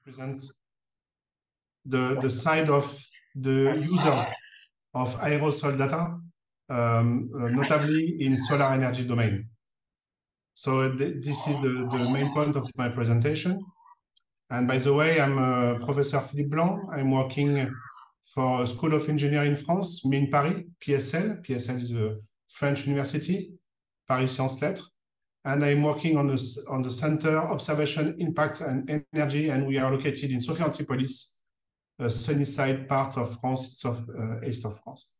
present the side of the users of aerosol data, notably in solar energy domain. So this is the main point of my presentation. And by the way, I'm Professor P.Blanc. I'm working for a School of Engineering in France, Mines Paris, PSL. PSL is a French university, Paris Sciences Lettres. And I'm working on the Center Observation, Impact and Energy, and we are located in Sophia Antipolis, a sunny side part of France, it's east of France.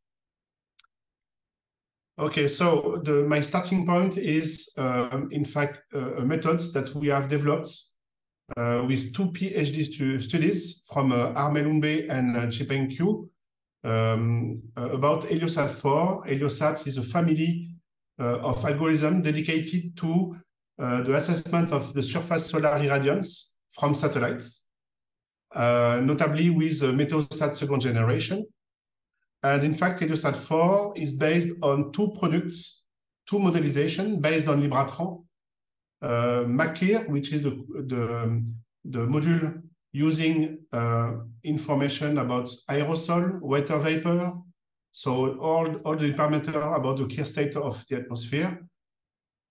Okay, so my starting point is, in fact, a method that we have developed with two PhD studies from Armelumbe and Chipeng Q about Heliosat-4. Heliosat is a family of algorithms dedicated to the assessment of the surface solar irradiance from satellites, notably with Meteosat second generation. And in fact, Heliosat-4 is based on two products, two modelizations based on Libratran. McClear, which is the module using information about aerosol, water vapor, so all the parameters about the clear state of the atmosphere,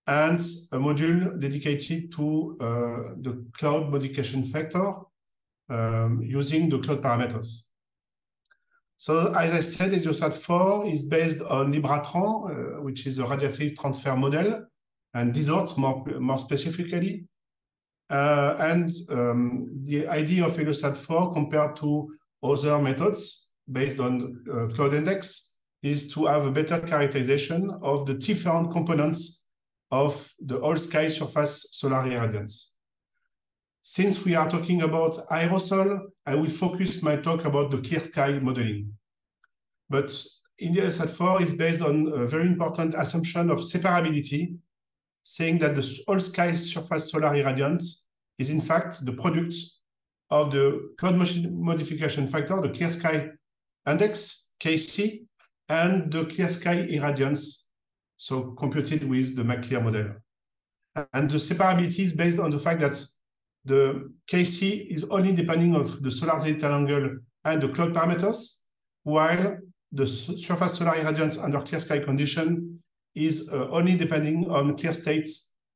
and a module dedicated to the cloud modification factor using the cloud parameters. So as I said, Heliosat-4 is based on Libratran, which is a radiative transfer model, and DISORT more specifically. The idea of Heliosat-4 compared to other methods based on Cloud Index is to have a better characterization of the different components of the whole sky surface solar irradiance. Since we are talking about aerosol, I will focus my talk about the clear sky modeling. But Heliosat-4 is based on a very important assumption of separability, saying that the whole sky surface solar irradiance is in fact the product of the cloud modification factor, the clear sky index, KC, and the clear sky irradiance, so computed with the McClear model. And the separability is based on the fact that the KC is only depending on the solar zenithal angle and the cloud parameters, while the surface solar irradiance under clear sky condition is only depending on clear state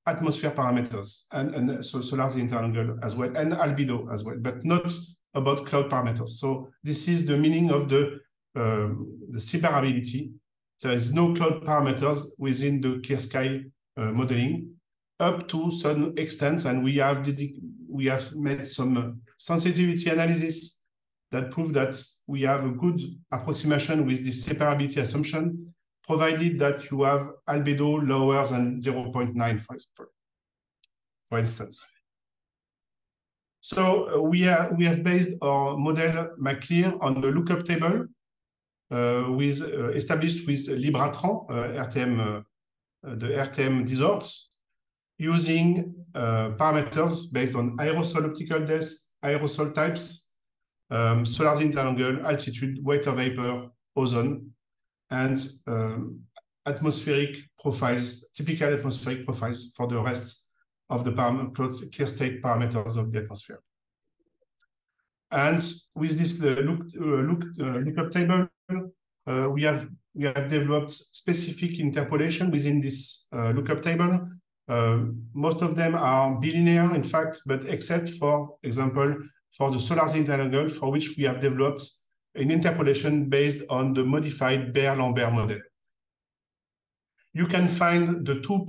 atmosphere parameters and so solar zenithal angle as well, and albedo as well, but not about cloud parameters. So this is the meaning of the separability. There is no cloud parameters within the clear sky modeling up to some extent, and we have made some sensitivity analysis that prove that we have a good approximation with this separability assumption, provided that you have albedo lower than 0.9, for instance. So we have based our model McClear on the lookup table established with Libratran, the RTM DISORT, using parameters based on aerosol optical depth, aerosol types, solar zenithal angle, altitude, water vapor, ozone, and atmospheric profiles, typical atmospheric profiles for the rest of the clear state parameters of the atmosphere. And with this lookup table, we have developed specific interpolation within this lookup table. Most of them are bilinear, in fact, but except for example, for the solar zenithal angle, for which we have developed an interpolation based on the modified Beer-Lambert model. You can find the two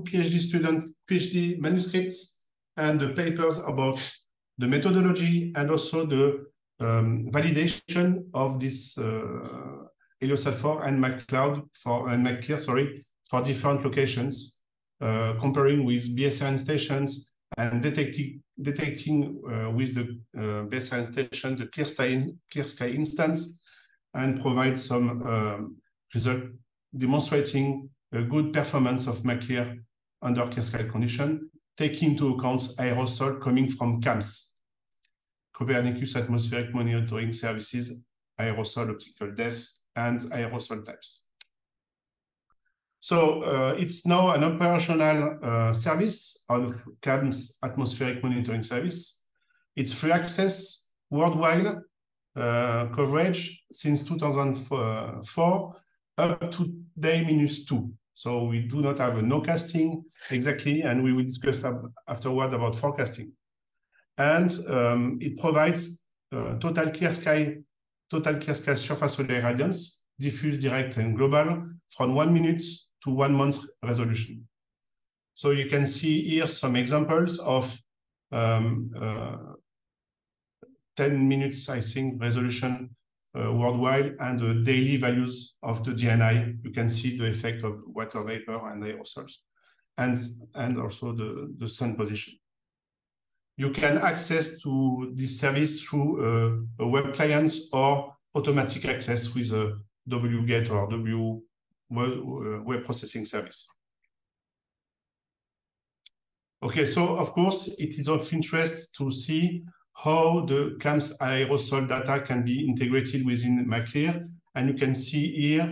PhD manuscripts and the papers about the methodology and also the validation of this Heliosat-4 and McClear, for different locations, comparing with BSRN stations and detecting with the BSRN station the clear sky instance, and provide some result demonstrating a good performance of McClear under clear sky condition, taking into account aerosol coming from CAMS, Copernicus Atmospheric Monitoring Services, aerosol optical depth, and aerosol types. So it's now an operational service of CAMS Atmospheric Monitoring Service. It's free access worldwide coverage since 2004 up to day -2. So we do not have a no casting exactly, and we will discuss afterward about forecasting. And it provides total clear sky surface solar irradiance, diffuse, direct, and global from 1 minute to 1 month resolution. So you can see here some examples of 10 minutes, I think, resolution worldwide, and the daily values of the GNI. You can see the effect of water vapor and aerosols, and also the sun position. You can access to this service through a web client or automatic access with a wget or web processing service. Okay, so of course, it is of interest to see how the CAMS aerosol data can be integrated within McClear. And you can see here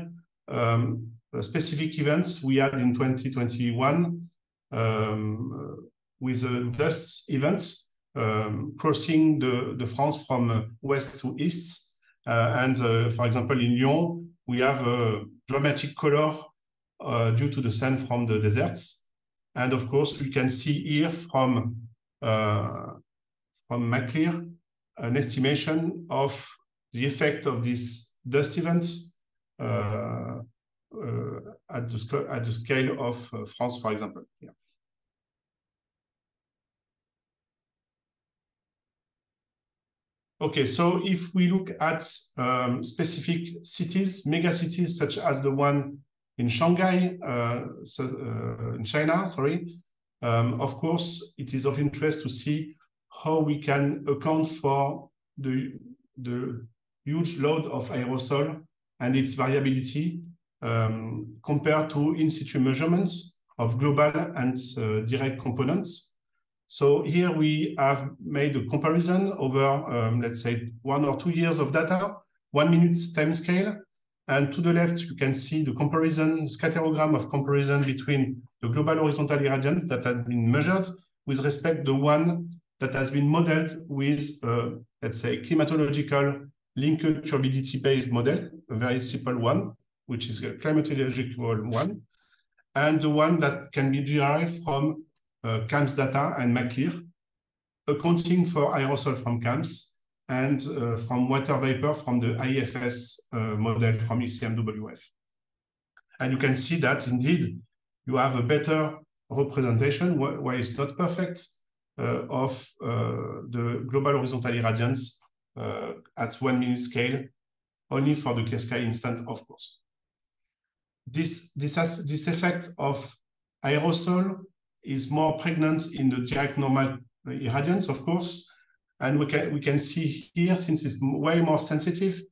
specific events we had in 2021 with a dust event crossing the France from west to east. For example, in Lyon, we have a dramatic color due to the sand from the deserts. And of course, we can see here from McClear an estimation of the effect of this dust event at the scale of France, for example. Yeah. Okay, so if we look at specific cities, mega cities such as the one in Shanghai, in China, sorry, of course, it is of interest to see how we can account for the huge load of aerosol and its variability compared to in situ measurements of global and direct components. So here we have made a comparison over, let's say, 1 or 2 years of data, 1 minute time scale. And to the left, you can see the comparison, scatterogram of comparison between the global horizontal irradiance that has been measured with respect to the one that has been modeled with, let's say, climatological linked turbidity-based model, a very simple one, which is a climatological one, and the one that can be derived from CAMS data and McClear, accounting for aerosol from CAMS and from water vapor from the IFS model from ECMWF. And you can see that indeed you have a better representation, while it's not perfect, of the global horizontal irradiance at 1 minute scale, only for the clear sky instant, of course. This effect of aerosol is more pregnant in the direct normal irradiance, of course, and we can see here, since it's way more sensitive,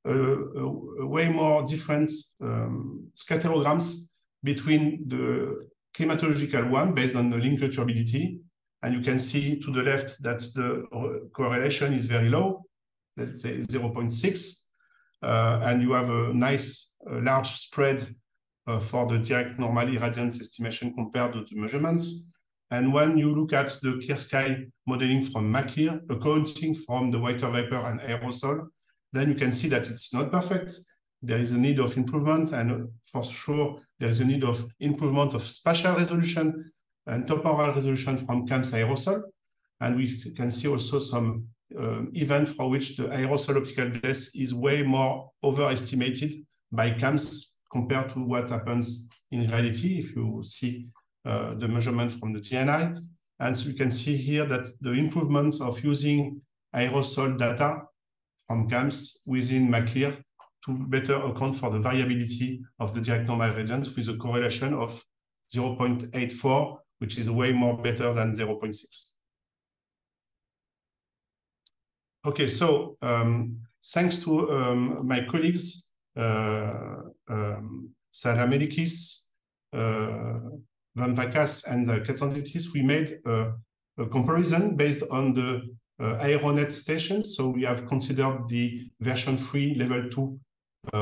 way more different scatterograms between the climatological one based on the linked turbidity, and you can see to the left that the correlation is very low, let's say 0.6, and you have a nice large spread for the direct normal irradiance estimation compared to the measurements. And when you look at the clear sky modeling from McClear, accounting from the water vapor and aerosol, then you can see that it's not perfect. There is a need of improvement, and for sure, there is a need of improvement of spatial resolution and temporal resolution from CAMS aerosol. And we can see also some event for which the aerosol optical depth is way more overestimated by CAMS compared to what happens in reality if you see the measurement from the TNI. And so you can see here that the improvements of using aerosol data from CAMS within McClear to better account for the variability of the direct normal irradiance with a correlation of 0.84, which is way more better than 0.6. Okay, so thanks to my colleagues, Sarah Melikis, Van Vakas, and Katsanditis, we made a comparison based on the Aeronet stations. So we have considered the version 3 level 2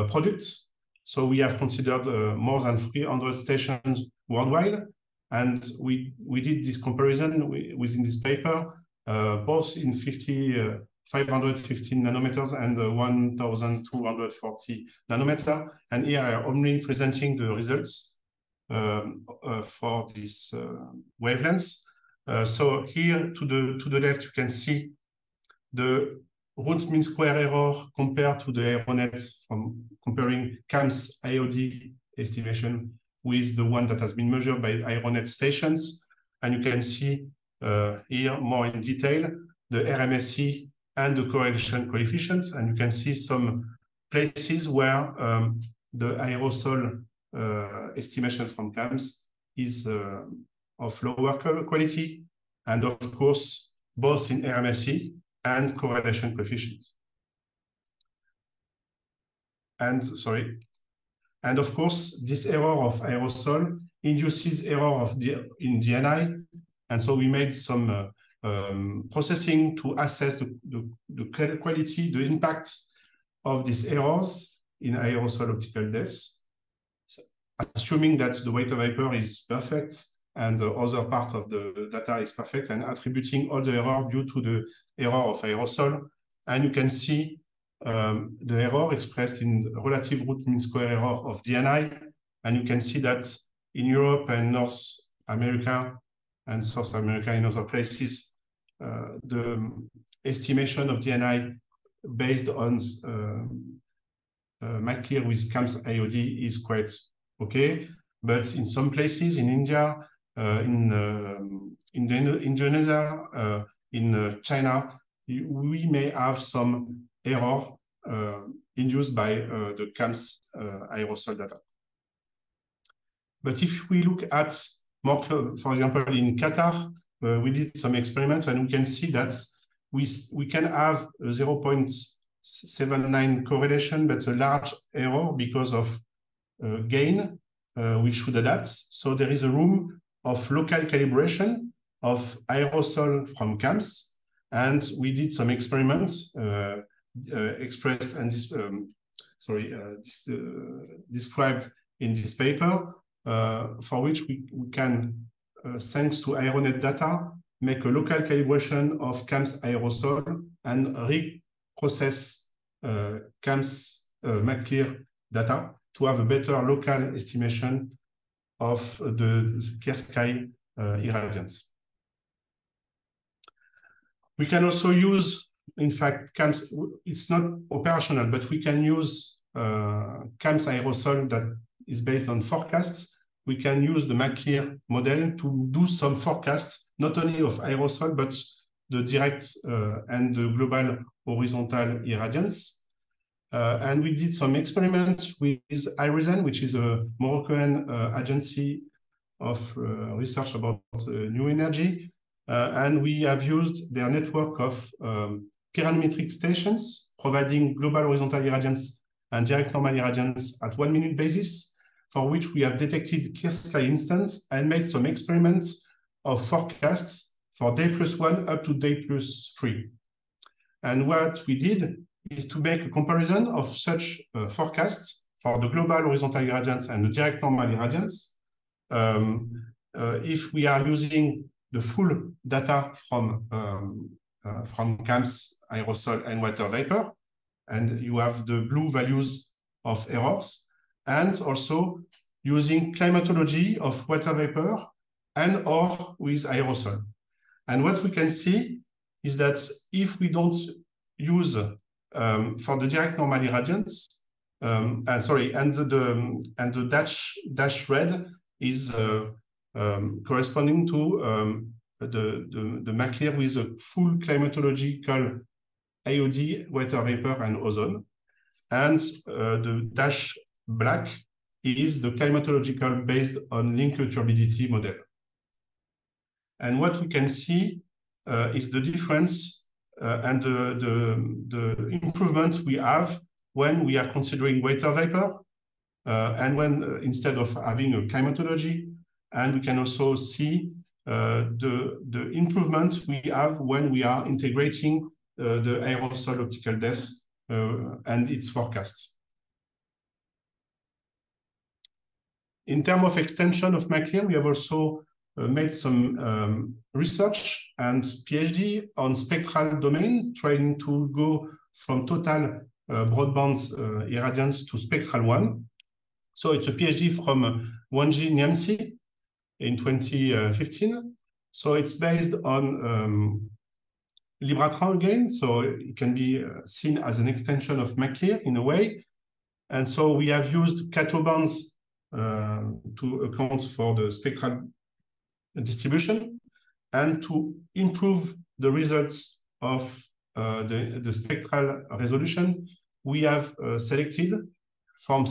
products. So we have considered more than 300 stations worldwide. And we did this comparison within this paper both in 515 nanometers and 1240 nanometer. And here I am only presenting the results for this wavelengths. So here to the left, you can see the root mean square error compared to the Aeronet from comparing CAMS IOD estimation with the one that has been measured by Aeronet stations. And you can see here more in detail the RMSE and the correlation coefficients. And you can see some places where the aerosol estimation from CAMS is of lower quality, and of course, both in RMSE and correlation coefficients. And of course, this error of aerosol induces error in DNI. And so we made some processing to assess the quality, the impact of these errors in aerosol optical depths, assuming that the weight of vapor is perfect and the other part of the data is perfect, and attributing all the error due to the error of aerosol. And you can see the error expressed in relative root mean square error of DNI. And you can see that in Europe and North America and South America, in other places, the estimation of DNI based on McClear with CAMS IOD is quite okay. But in some places, in India, in Indonesia, in China, we may have some error induced by the CAMS aerosol data. But if we look at more, for example, in Qatar, we did some experiments, and we can see that we can have a 0.79 correlation, but a large error because of gain, we should adapt. So there is a room of local calibration of aerosol from CAMS, and we did some experiments expressed and described in this paper, for which we can, thanks to Aeronet data, make a local calibration of CAMS aerosol and reprocess CAMS McClear data to have a better local estimation of the clear sky irradiance. We can also use, in fact, CAMS, it's not operational, but we can use CAMS aerosol that is based on forecasts. We can use the McClear model to do some forecasts, not only of aerosol, but the direct and the global horizontal irradiance. And we did some experiments with IRISEN, which is a Moroccan agency of research about new energy. And we have used their network of pyranometric stations, providing global horizontal irradiance and direct normal irradiance at 1 minute basis, for which we have detected clear sky instants and made some experiments of forecasts for day+1 up to day+3. And what we did is to make a comparison of such forecasts for the global horizontal irradiance and the direct normal irradiance. If we are using the full data from CAMS, aerosol, and water vapor, and you have the blue values of errors, and also using climatology of water vapor and or with aerosol. And what we can see is that if we don't use for the direct normal irradiance, and the dash red is corresponding to the McClear with a full climatological IOD, water vapor, and ozone. And the dash black is the climatological based on liquid turbidity model. And what we can see is the difference and the improvement we have when we are considering water vapor and when instead of having a climatology. And we can also see the improvement we have when we are integrating the aerosol optical depth and its forecast. In terms of extension of McClear, we have also made some research and PhD on spectral domain, trying to go from total broadband irradiance to spectral one. So it's a PhD from Wanji Nyamsi in 2015. So it's based on Libratran again, so it can be seen as an extension of MacClear in a way. And so we have used Cato bands to account for the spectral distribution and to improve the results of the spectral resolution. We have selected for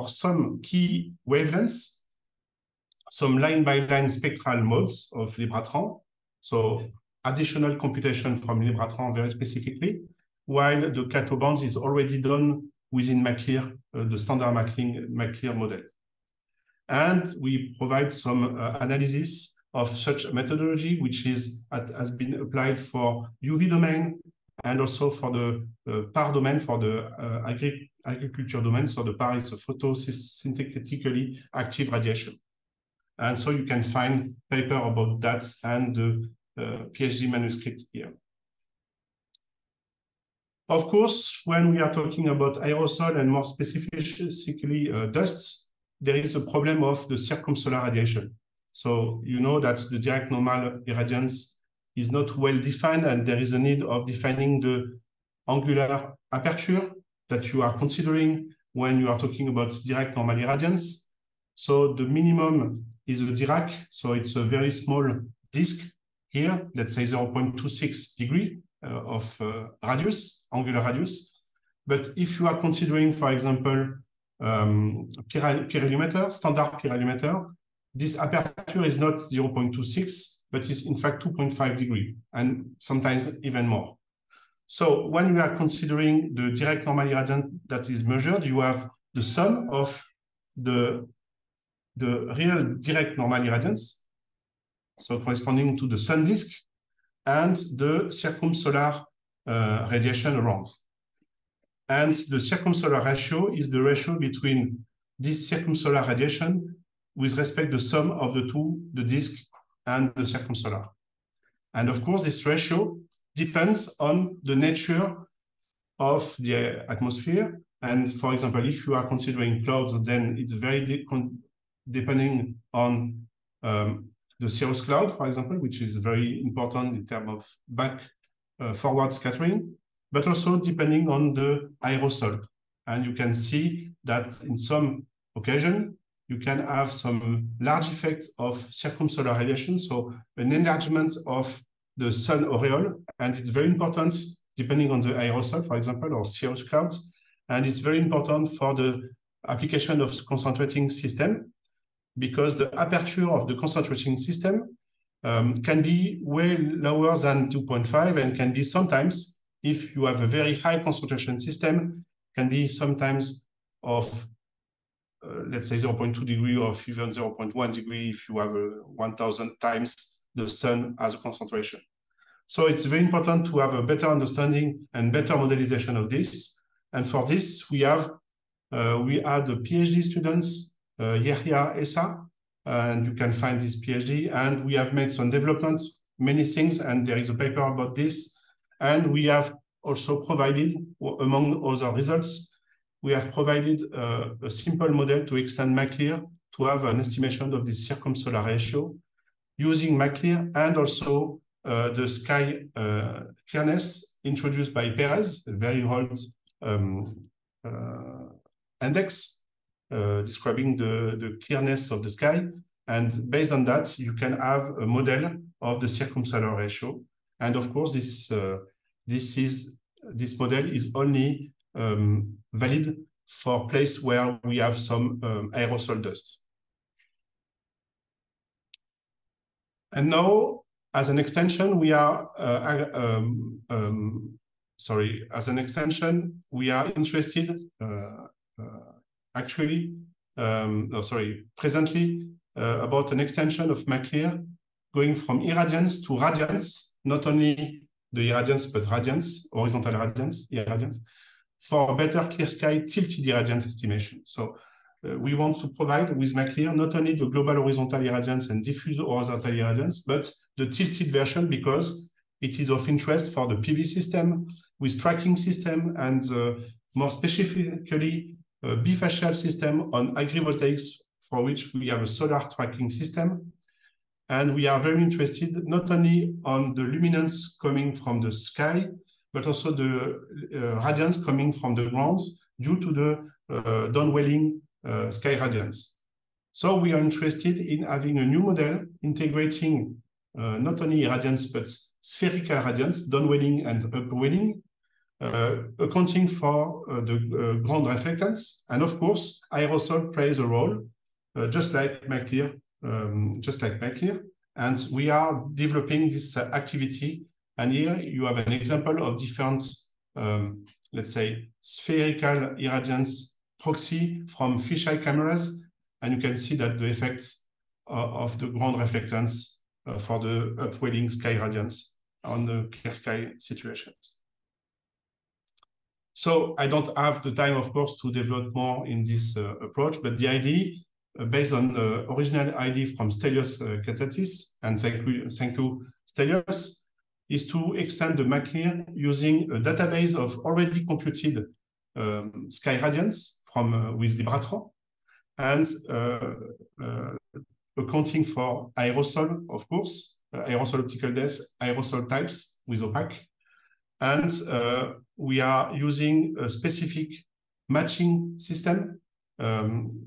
some key wavelengths, some line-by-line spectral modes of Libratran. So additional computation from Libratran very specifically, while the Cato bands is already done within MacClear, the standard MacClear model. And we provide some analysis of such a methodology, which has been applied for UV domain and also for the PAR domain, for the agriculture domain. So the PAR is a photosynthetically active radiation. And so you can find paper about that and the PhD manuscript here. Of course, when we are talking about aerosol and more specifically dusts, there is a problem of the circumsolar radiation. So you know that the direct normal irradiance is not well defined, and there is a need of defining the angular aperture that you are considering when you are talking about direct normal irradiance. So the minimum is a Dirac, so it's a very small disk here, let's say 0.26 degree of radius, angular radius. But if you are considering, for example, pyrheliometer, standard pyrheliometer, this aperture is not 0.26, but is in fact 2.5 degree, and sometimes even more. So when you are considering the direct normal irradiance that is measured, you have the sum of the real direct normal irradiance, so corresponding to the sun disk, and the circumsolar radiation around. And the circumsolar ratio is the ratio between this circumsolar radiation with respect to the sum of the two, the disk and the circumsolar. And of course, this ratio depends on the nature of the atmosphere. And for example, if you are considering clouds, then it's very depending on the cirrus cloud, for example, which is very important in terms of forward scattering, but also depending on the aerosol. And you can see that in some occasion, you can have some large effects of circumsolar radiation, so an enlargement of the sun aureole, and it's very important depending on the aerosol, for example, or cirrus clouds, and it's very important for the application of concentrating system, because the aperture of the concentrating system can be way lower than 2.5 and can be sometimes, if you have a very high concentration system, can be sometimes of let's say 0.2 degree or even 0.1 degree if you have 1,000 times the sun as a concentration. So it's very important to have a better understanding and better modelization of this. And for this, we had the PhD students, Yehia Essa, and you can find this PhD. And we have made some development, many things, and there is a paper about this. And we have also provided, among other results, we have provided a simple model to extend MacClear to have an estimation of the circumsolar ratio using MacClear and also the sky clearness introduced by Perez, a very old index describing the clearness of the sky. And based on that, you can have a model of the circumsolar ratio. And of course, this model is only valid for place where we have some aerosol dust. And now, as an extension, we are interested presently about an extension of MacClear going from irradiance to radiance, not only the irradiance, but radiance, horizontal radiance, irradiance, for better clear sky tilted irradiance estimation. So we want to provide with McClear not only the global horizontal irradiance and diffuse horizontal irradiance, but the tilted version, because it is of interest for the PV system with tracking system and more specifically bifacial system on agrivoltaics, for which we have a solar tracking system. And we are very interested not only on the luminance coming from the sky, but also the radiance coming from the ground due to the downwelling sky radiance. So we are interested in having a new model integrating not only irradiance, but spherical radiance, downwelling and upwelling, accounting for the ground reflectance. And of course, aerosol plays a role, just like McClear. And we are developing this activity. And here you have an example of different, let's say, spherical irradiance proxy from fisheye cameras. And you can see that the effects of the ground reflectance for the upwelling sky radiance on the clear sky situations. So I don't have the time, of course, to develop more in this approach, but the idea, based on the original idea from Stelios Katsatis, and thank you, Stelios, is to extend the McClear using a database of already computed sky radiance from with Libratron, and accounting for aerosol, of course, aerosol optical depth, aerosol types with opaque. And we are using a specific matching system from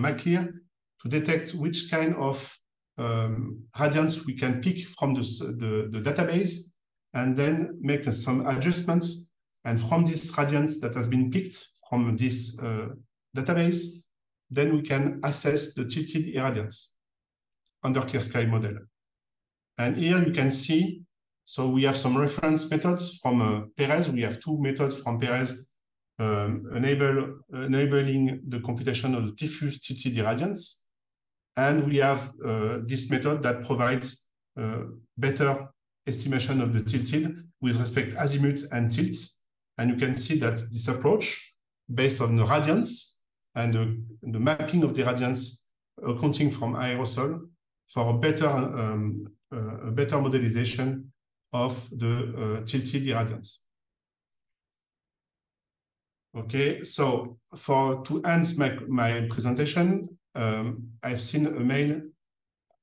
McClear to detect which kind of radiance we can pick from the database, and then make some adjustments. And from this radiance that has been picked from this database, then we can assess the tilted irradiance under clear sky model. And here you can see, so we have some reference methods from Perez. We have two methods from Perez enabling the computation of the diffuse tilted irradiance. And we have this method that provides better estimation of the tilted with respect to azimuth and tilts. And you can see that this approach, based on the radiance and the mapping of the radiance accounting from aerosol, for a better modelization of the tilted irradiance. Okay, so to end my presentation, I've seen a mail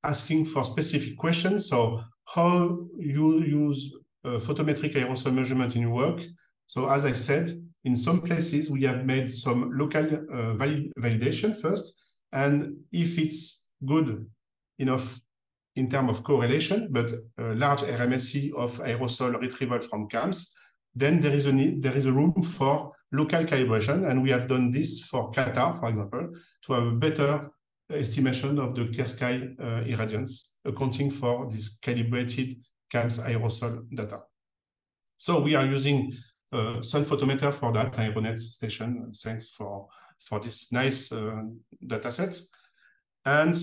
asking for specific questions. So how you use photometric aerosol measurement in your work? So as I said, in some places we have made some local validation first, and if it's good enough in terms of correlation, but a large RMSE of aerosol retrieval from CAMS, then there is a room for local calibration, and we have done this for Qatar, for example, to have a better estimation of the clear sky irradiance, accounting for this calibrated CAMS aerosol data. So we are using sun photometer for that Aeronet station. Thanks for this nice data set. And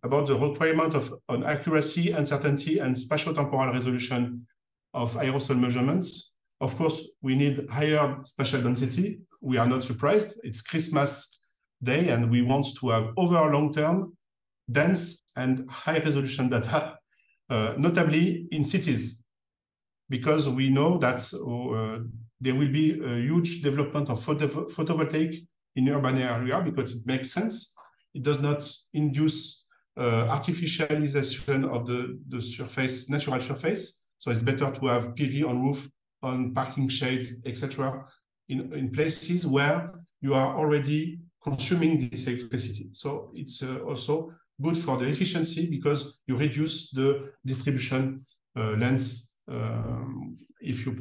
about the requirement on accuracy, uncertainty, and spatio-temporal resolution of aerosol measurements. Of course, we need higher spatial density. We are not surprised. It's Christmas Day, and we want to have over long-term, dense, and high-resolution data, notably in cities, because we know that there will be a huge development of photovoltaic in urban area, because it makes sense. It does not induce artificialization of the surface, natural surface. So it's better to have PV on roof, on parking shades, etc., in places where you are already consuming this electricity. So it's also good for the efficiency, because you reduce the distribution length if you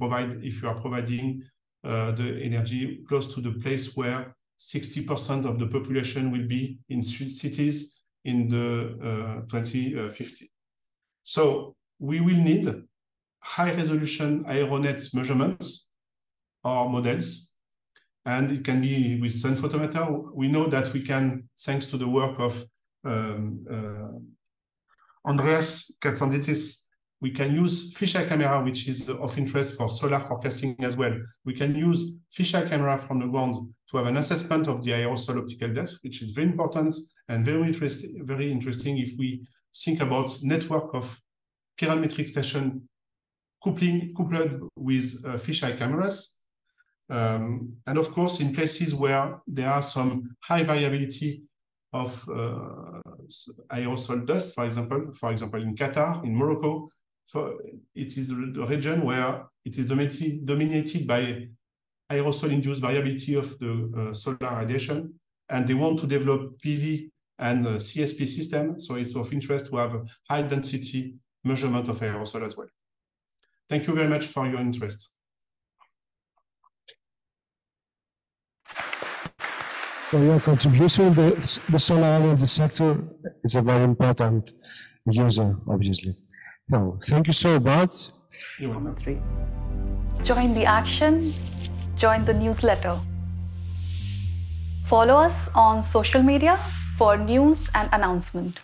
are providing the energy close to the place where 60% of the population will be in cities in the 2050. So we will need high-resolution Aeronet measurements or models, and it can be with sun photometer. We know that we can, thanks to the work of Andreas Katsanditis We can use fisheye camera, which is of interest for solar forecasting as well. We can use fisheye camera from the ground to have an assessment of the aerosol optical depth, which is very important and very interesting if we think about network of parametric station coupled with fisheye cameras. And of course, in places where there are some high variability of aerosol dust, for example in Qatar, in Morocco, it is the region where it is dominated by aerosol-induced variability of the solar radiation, and they want to develop PV and CSP system, so it's of interest to have a high density measurement of aerosol as well. Thank you very much for your interest. For your contribution, the solar energy sector is a very important user, obviously. So, thank you so much. You're welcome. Join the action, join the newsletter. Follow us on social media for news and announcement.